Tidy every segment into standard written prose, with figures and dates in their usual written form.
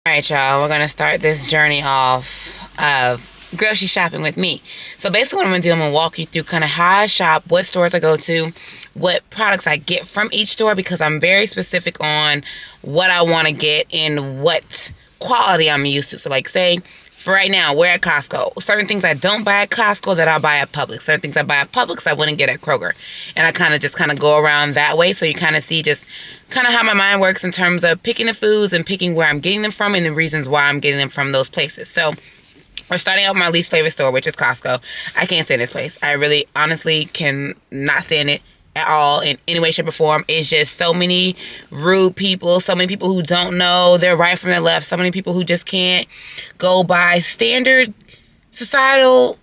Alright, y'all, we're gonna start this journey off of grocery shopping with me. So basically what I'm gonna do, I'm gonna walk you through kind of how I shop, what stores I go to, what products I get from each store, because I'm very specific on what I want to get and what quality I'm used to. So like say, for right now, we're at Costco. Certain things I don't buy at Costco that I'll buy at Publix. Certain things I buy at Publix I wouldn't get at Kroger. And I kind of go around that way, so you kind of see just kind of how my mind works in terms of picking the foods and picking where I'm getting them from and the reasons why I'm getting them from those places. So we're starting out with my least favorite store, which is Costco. I can't stand this place. I really, honestly, can not stand it at all in any way, shape, or form. It's just so many rude people, so many people who don't know their right from their left, so many people who just can't go by standard societal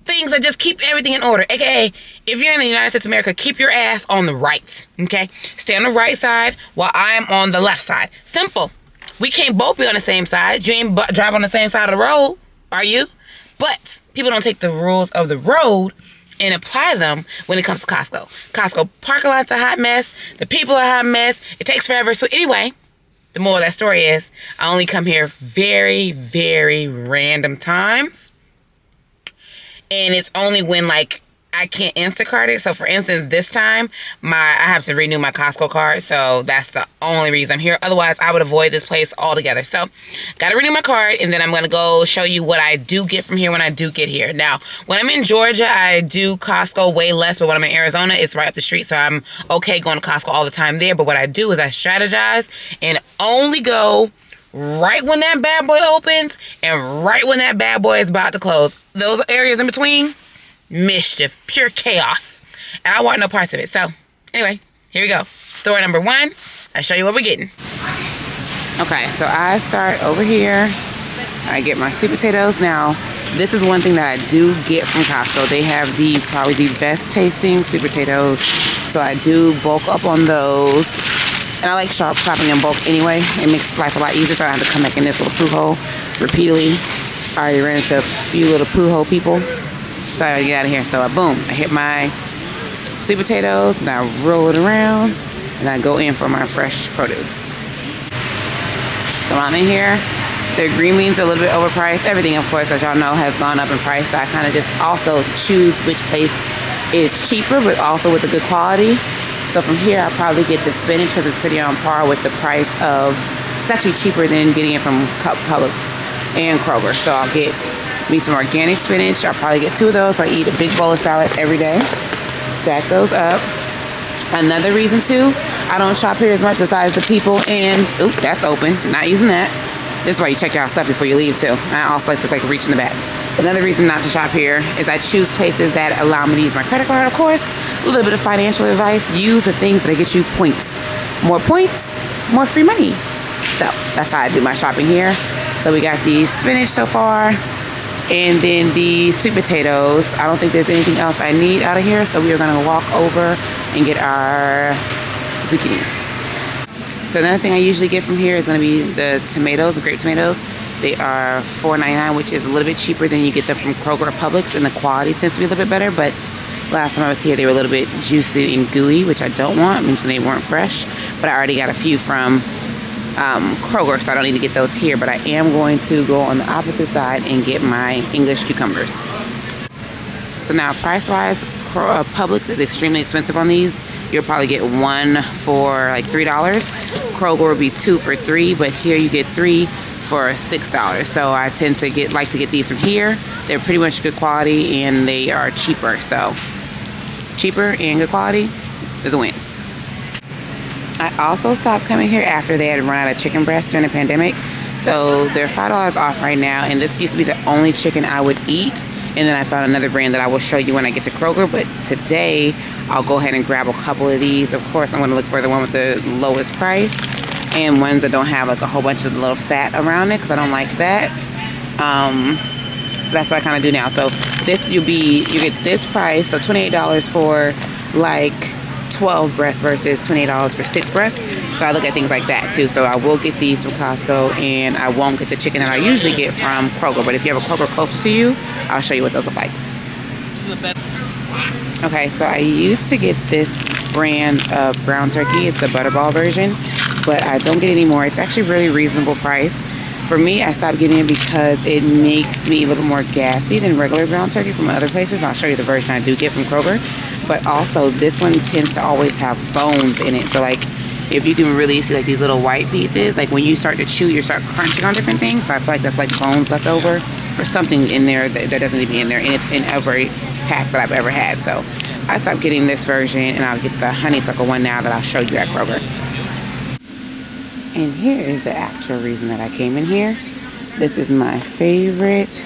things that just keep everything in order. AKA, if you're in the United States of America, keep your ass on the right, okay? Stay on the right side while I'm on the left side. Simple. We can't both be on the same side. You ain't drive on the same side of the road, are you? But people don't take the rules of the road and apply them when it comes to Costco. Costco parking lot's a hot mess. The people are a hot mess. It takes forever. So anyway, the moral of that story is I only come here very, very random times. And it's only when like I can't Instacart it. So for instance, this time I have to renew my Costco card. So that's the only reason I'm here. Otherwise, I would avoid this place altogether. So got to renew my card, and then I'm going to go show you what I do get from here when I do get here. Now, when I'm in Georgia, I do Costco way less, but when I'm in Arizona, it's right up the street. So I'm okay going to Costco all the time there. But what I do is I strategize and only go right when that bad boy opens and right when that bad boy is about to close. Those areas in between, mischief, pure chaos, and I want no parts of it. So anyway, here we go. Store number one. I'll show you what we're getting. Okay, so I start over here. I get my sweet potatoes. Now, this is one thing that I do get from Costco. They have probably the best tasting sweet potatoes, so I do bulk up on those. And I like shopping in bulk anyway. It makes life a lot easier, so I don't have to come back in this little poo hole repeatedly. I already ran into a few little poo hole people, so I gotta get out of here. So boom, I hit my sweet potatoes and I roll it around and I go in for my fresh produce. So while I'm in here, their green beans are a little bit overpriced. Everything, of course, as y'all know, has gone up in price. So I kind of just also choose which place is cheaper, but also with a good quality. So from here, I'll probably get the spinach because it's pretty on par with the price of, it's actually cheaper than getting it from Publix and Kroger. So I'll get me some organic spinach. I'll probably get 2 of those. I eat a big bowl of salad every day. Stack those up. Another reason too, I don't shop here as much besides the people and, oop, that's open. Not using that. This is why you check your stuff before you leave too. I also like to reach in the back. Another reason not to shop here is I choose places that allow me to use my credit card, of course. A little bit of financial advice. Use the things that get you points. More points, more free money. So that's how I do my shopping here. So we got the spinach so far, and then the sweet potatoes. I don't think there's anything else I need out of here, so we are gonna walk over and get our zucchinis. So another thing I usually get from here is gonna be the tomatoes, the grape tomatoes. They are $4.99, which is a little bit cheaper than you get them from Kroger or Publix, and the quality tends to be a little bit better. But last time I was here, they were a little bit juicy and gooey, which I don't want. I mentioned they weren't fresh, but I already got a few from Kroger, so I don't need to get those here. But I am going to go on the opposite side and get my English cucumbers. So now, price-wise, Publix is extremely expensive on these. You'll probably get 1 for like $3. Kroger would be 2 for $3, but here you get 3 for $6. So I tend to like to get these from here. They're pretty much good quality and they are cheaper. So cheaper and good quality is a win. I also stopped coming here after they had run out of chicken breasts during the pandemic. So they're $5 off right now, and this used to be the only chicken I would eat. And then I found another brand that I will show you when I get to Kroger. But today, I'll go ahead and grab a couple of these. Of course, I'm going to look for the one with the lowest price and ones that don't have like a whole bunch of little fat around it, because I don't like that. So that's what I kind of do now. So this, you get this price, so $28 for like 12 breasts versus $28 for 6 breasts. So I look at things like that too. So I will get these from Costco, and I won't get the chicken that I usually get from Kroger. But if you have a Kroger closer to you, I'll show you what those look like. Okay, so I used to get this brand of ground turkey. It's the butterball version, but I don't get it anymore. It's actually really reasonable price. For me, I stopped getting it because it makes me a little more gassy than regular ground turkey from other places. I'll show you the version I do get from Kroger. But also, this one tends to always have bones in it. So, like, if you can really see, like, these little white pieces, like, when you start to chew, you start crunching on different things. So I feel like that's, like, bones left over or something in there that doesn't need to be in there. And it's in every pack that I've ever had. So I stopped getting this version, and I'll get the honeysuckle one now that I'll show you at Kroger. And here is the actual reason that I came in here. This is my favorite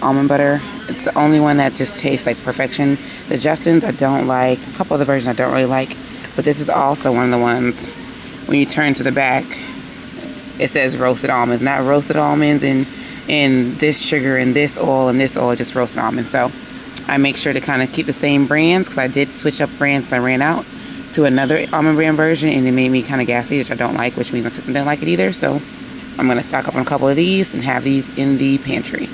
almond butter. It's the only one that just tastes like perfection. The Justin's I don't like. A couple of the versions I don't really like. But this is also one of the ones, when you turn to the back, it says roasted almonds. Not roasted almonds and this sugar and this oil, just roasted almonds. So I make sure to kind of keep the same brands, because I did switch up brands so I ran out to another almond brand version, and it made me kind of gassy, which I don't like, which means my system didn't like it either. So I'm going to stock up on a couple of these and have these in the pantry.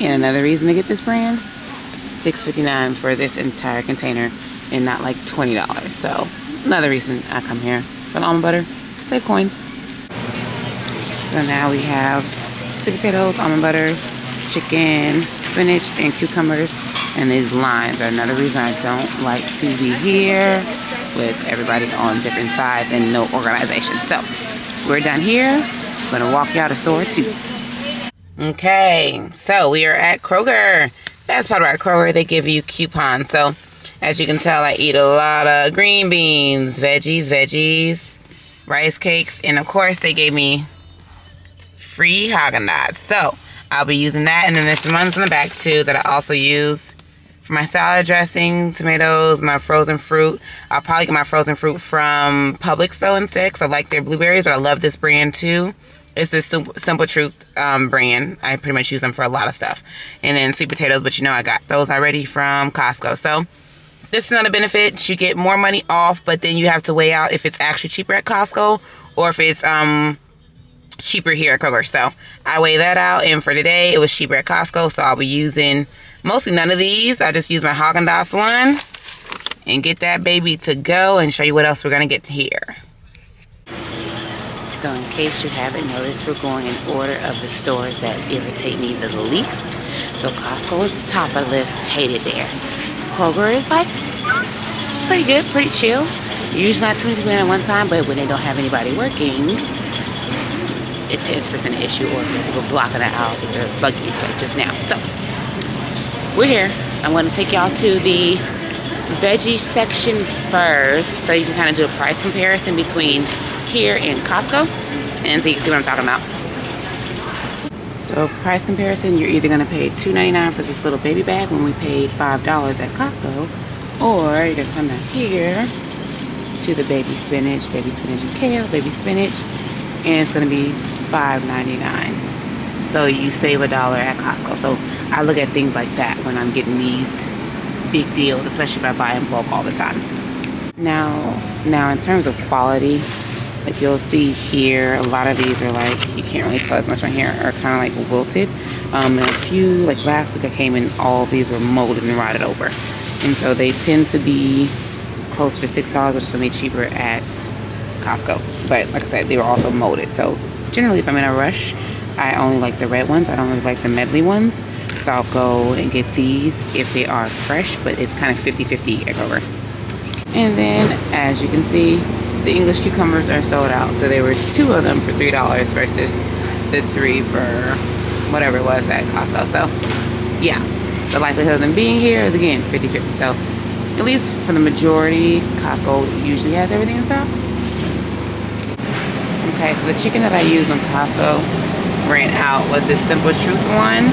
And another reason to get this brand, $6.59 for this entire container and not like $20. So another reason I come here for the almond butter, save coins. So now we have sweet potatoes, almond butter, chicken, spinach, and cucumbers. And these lines are another reason I don't like to be here with everybody on different sides and no organization. So we're done here. I'm gonna walk you out of store too. Okay, so we are at Kroger. Best part about Kroger, they give you coupons. So as you can tell, I eat a lot of green beans, veggies, rice cakes, and of course they gave me free Haagen-Dazs. So I'll be using that, and then there's some ones in the back too that I also use for my salad dressing, tomatoes, my frozen fruit. I'll probably get my frozen fruit from Publix though instead, because I like their blueberries, but I love this brand too. It's this Simple Truth brand. I pretty much use them for a lot of stuff. And then sweet potatoes, but you know I got those already from Costco. So this is another benefit. You get more money off, but then you have to weigh out if it's actually cheaper at Costco or if it's cheaper here at Kroger. So I weigh that out, and for today it was cheaper at Costco, so I'll be using mostly none of these. I just use my Haagen-Dazs one and get that baby to go and show you what else we're gonna get here. So in case you haven't noticed, we're going in order of the stores that irritate me the least. So Costco is the top of the list, hate it there. Kroger is like pretty good, pretty chill. Usually not too many people in at one time, but when they don't have anybody working, it's 10% an issue, or people blocking the house with their buggies like just now. So we're here. I'm going to take y'all to the veggie section first, so you can kind of do a price comparison between here and Costco, and so you can see what I'm talking about. So price comparison, you're either going to pay $2.99 for this little baby bag when we paid $5 at Costco, or you're going to come down here to the baby spinach and kale, baby spinach, and it's going to be $5.99. So you save $1 at Costco. So I look at things like that when I'm getting these big deals, especially if I buy in bulk all the time. Now in terms of quality, like you'll see here, a lot of these are like, you can't really tell as much on here, are kind of like wilted. And a few, like last week I came in, all of these were molded and rotted over. And so they tend to be closer to $6, which is going to be cheaper at Costco. But like I said, they were also molded. So generally if I'm in a rush, I only like the red ones. I don't really like the medley ones. So I'll go and get these if they are fresh, but it's kind of 50-50 at Kroger. And then as you can see, the English cucumbers are sold out. So there were 2 of them for $3 versus the 3 for whatever it was at Costco. So yeah, the likelihood of them being here is again 50-50. So at least for the majority, Costco usually has everything in stock. Okay, so the chicken that I used on Costco ran out was this Simple Truth one.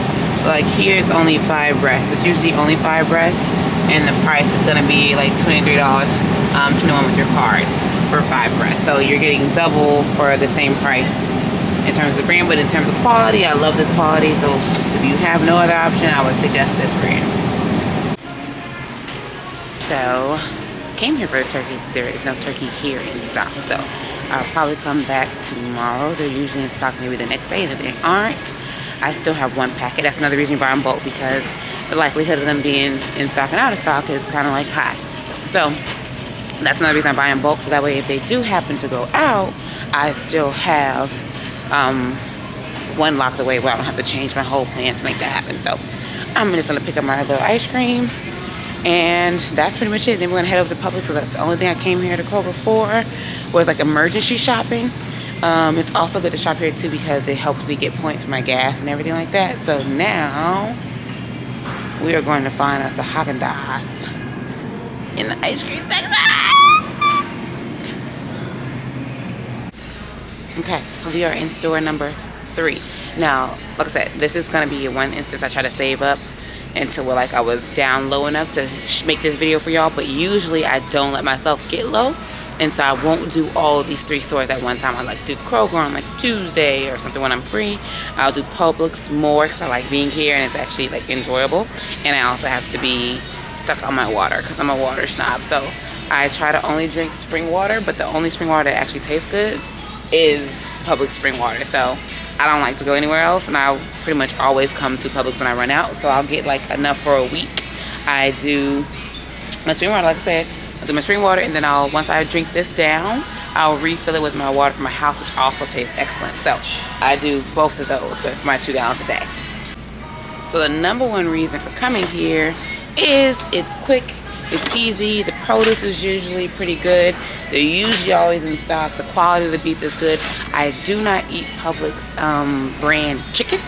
Like here it's only 5 breasts. It's usually only 5 breasts, and the price is gonna be like $23, 21 with your card for 5 breasts. So you're getting double for the same price in terms of brand, but in terms of quality, I love this quality. So if you have no other option, I would suggest this brand. So came here for a turkey. There is no turkey here in stock, so I'll probably come back tomorrow. They're usually in stock maybe the next day, and if they aren't, I still have 1 packet. That's another reason you buy in bulk, because the likelihood of them being in stock and out of stock is kind of like high. So that's another reason I buy in bulk, so that way if they do happen to go out, I still have one locked away where I don't have to change my whole plan to make that happen. So I'm just gonna pick up my little ice cream, and that's pretty much it. Then we're gonna head over to Publix, because that's the only thing I came here to Kroger for, was like emergency shopping. It's also good to shop here too, because it helps me get points for my gas and everything like that. So now we are going to find us a Haagen-Dazs in the ice cream section. Okay, so we are in store number 3. Now, like I said, this is gonna be one instance I try to save up until like I was down low enough to make this video for y'all, but usually I don't let myself get low, and so I won't do all of these 3 stores at one time. I like do Kroger on like Tuesday or something when I'm free. I'll do Publix more because I like being here and it's actually like enjoyable, and I also have to be stuck on my water because I'm a water snob. So I try to only drink spring water, but the only spring water that actually tastes good is Publix spring water. So I don't like to go anywhere else, and I'll pretty much always come to Publix when I run out. So I'll get like enough for a week. I do my spring water, like I said, I'll do my spring water, and then once I drink this down, I'll refill it with my water from my house, which also tastes excellent. So I do both of those, but for my 2 gallons a day. So the number one reason for coming here is it's quick, it's easy, the produce is usually pretty good, they're usually always in stock, the quality of the beef is good. I do not eat Publix brand chicken.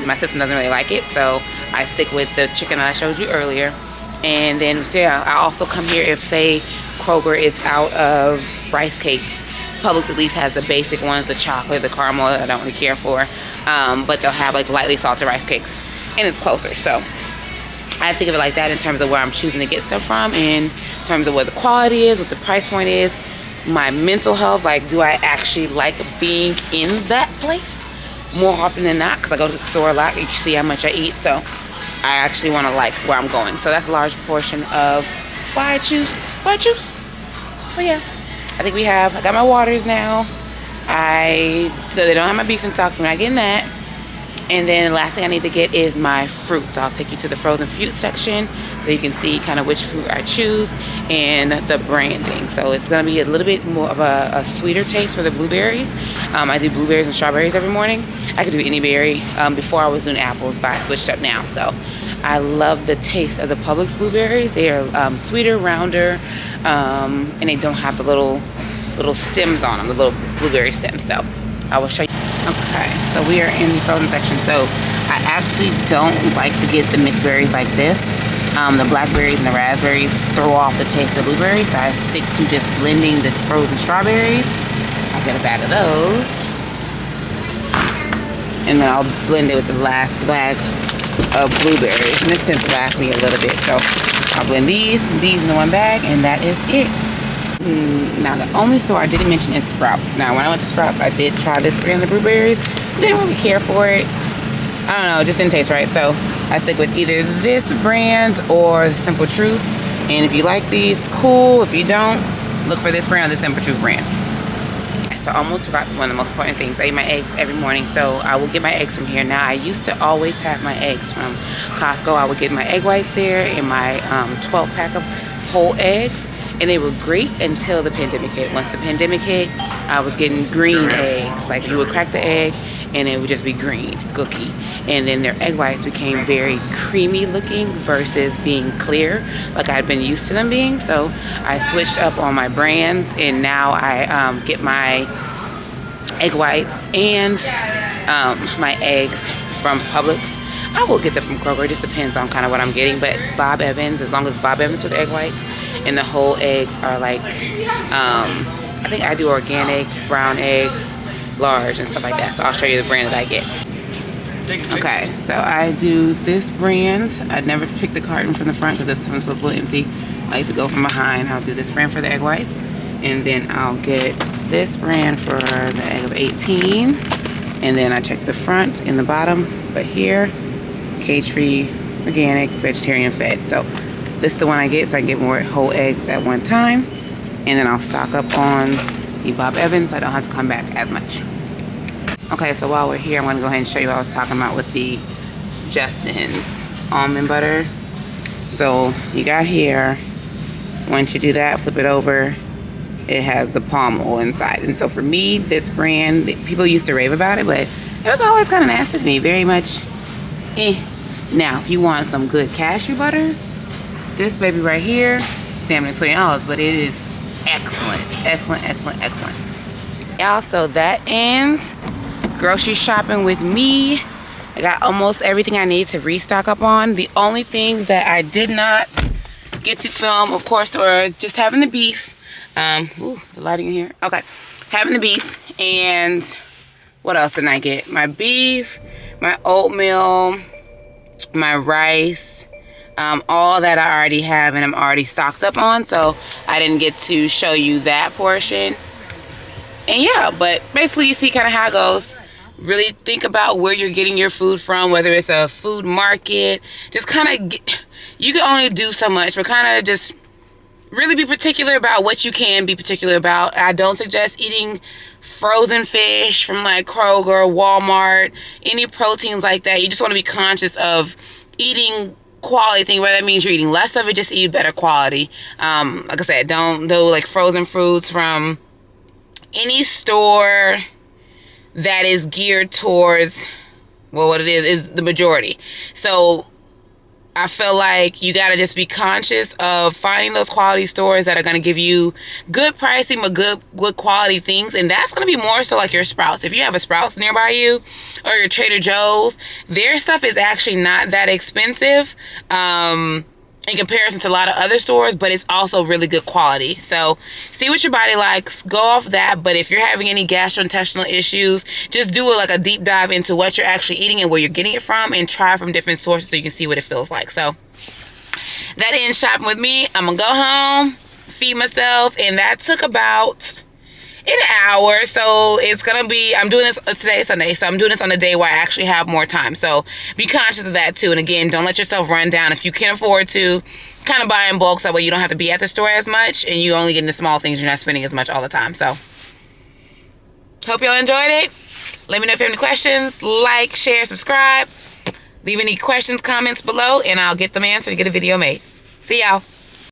My sister doesn't really like it, so I stick with the chicken that I showed you earlier. And then, so yeah, I also come here if, say, Kroger is out of rice cakes. Publix at least has the basic ones, the chocolate, the caramel, that I don't really care for. But they'll have like lightly salted rice cakes, and it's closer. So I think of it like that in terms of where I'm choosing to get stuff from, in terms of what the quality is, what the price point is, my mental health, like do I actually like being in that place more often than not, because I go to the store a lot, you see how much I eat, so I actually want to like where I'm going. So that's a large portion of why I choose. So yeah, I think I got my waters now. So they don't have my beef in stock, so we're not getting that. And then the last thing I need to get is my fruit. So I'll take you to the frozen fruit section so you can see kind of which fruit I choose and the branding. So it's going to be a little bit more of a sweeter taste for the blueberries. I do blueberries and strawberries every morning. I could do any berry. Before I was doing apples, but I switched up now. So I love the taste of the Publix blueberries. They are sweeter, rounder, and they don't have the little stems on them, the little blueberry stems. So I will show you. Okay, so we are in the frozen section. So I actually don't like to get the mixed berries like this. The blackberries and the raspberries throw off the taste of the blueberries, so I stick to just blending the frozen strawberries. I'll get a bag of those, and then I'll blend it with the last bag of blueberries, and this tends to last me a little bit. So I'll blend these in the one bag, and that is it. Now the only store I didn't mention is Sprouts. Now when I went to Sprouts, I did try this brand of blueberries. Didn't really care for it. I don't know, it just didn't taste right. So I stick with either this brand or the Simple Truth. And if you like these, cool. If you don't, look for this brand or the Simple Truth brand. So I almost forgot one of the most important things. I eat my eggs every morning, so I will get my eggs from here. Now I used to always have my eggs from Costco. I would get my egg whites there and my 12 pack of whole eggs. And they were great until the pandemic hit. Once the pandemic hit, I was getting green eggs. Like you would crack the egg and it would just be green, gooky. And then their egg whites became very creamy looking versus being clear like I'd been used to them being. So I switched up on my brands, and now I get my egg whites and my eggs from Publix. I will get them from Kroger. It just depends on kind of what I'm getting. But Bob Evans, as long as Bob Evans for the egg whites, and the whole eggs are like, I think I do organic, brown eggs, large, and stuff like that. So I'll show you the brand that I get. Okay, so I do this brand. I never picked the carton from the front because this one feels a little empty. I like to go from behind. I'll do this brand for the egg whites. And then I'll get this brand for the egg of 18. And then I check the front and the bottom. But here, cage-free, organic, vegetarian fed. So this is the one I get, so I can get more whole eggs at one time. And then I'll stock up on the Bob Evans, so I don't have to come back as much. Okay, so while we're here, I'm gonna go ahead and show you what I was talking about with the Justin's almond butter. So you got here, once you do that, flip it over, it has the palm oil inside. And so for me, this brand, people used to rave about it, but it was always kind of nasty to me, very much Now, if you want some good cashew butter, this baby right here, it's damn near $20, but it is excellent, excellent, excellent, excellent. Y'all, so that ends grocery shopping with me. I got almost everything I need to restock up on. The only things that I did not get to film, of course, were just having the beef. Ooh, the lighting in here. Okay, having the beef, and what else did I get? My beef, my oatmeal, my rice, all that I already have and I'm already stocked up on, so I didn't get to show you that portion. And yeah, but basically you see kind of how it goes. Really think about where you're getting your food from, whether it's a food market. Just kind of, you can only do so much, but kind of just really be particular about what you can be particular about. I don't suggest eating frozen fish from like Kroger, Walmart, any proteins like that. You just want to be conscious of eating quality thing, whether that means you're eating less of it, just eat better quality. Like I said, don't do like frozen fruits from any store that is geared towards, well, what it is the majority. So I feel like you got to just be conscious of finding those quality stores that are going to give you good pricing but good quality things. And that's going to be more so like your Sprouts. If you have a Sprouts nearby you, or your Trader Joe's, their stuff is actually not that expensive in comparison to a lot of other stores, but it's also really good quality. So see what your body likes, go off that. But if you're having any gastrointestinal issues, just do like a deep dive into what you're actually eating and where you're getting it from, and try from different sources so you can see what it feels like. So that ends shopping with me. I'm gonna go home, feed myself, and that took about an hour. So it's gonna be, I'm doing this today, Sunday, so I'm doing this on a day where I actually have more time. So be conscious of that too. And again, don't let yourself run down. If you can afford to, kind of buy in bulk, so that way you don't have to be at the store as much and you only getting the small things, you're not spending as much all the time. So hope y'all enjoyed it. Let me know if you have any questions. Like, share, subscribe. Leave any questions, comments below, and I'll get them answered and get a video made. See y'all.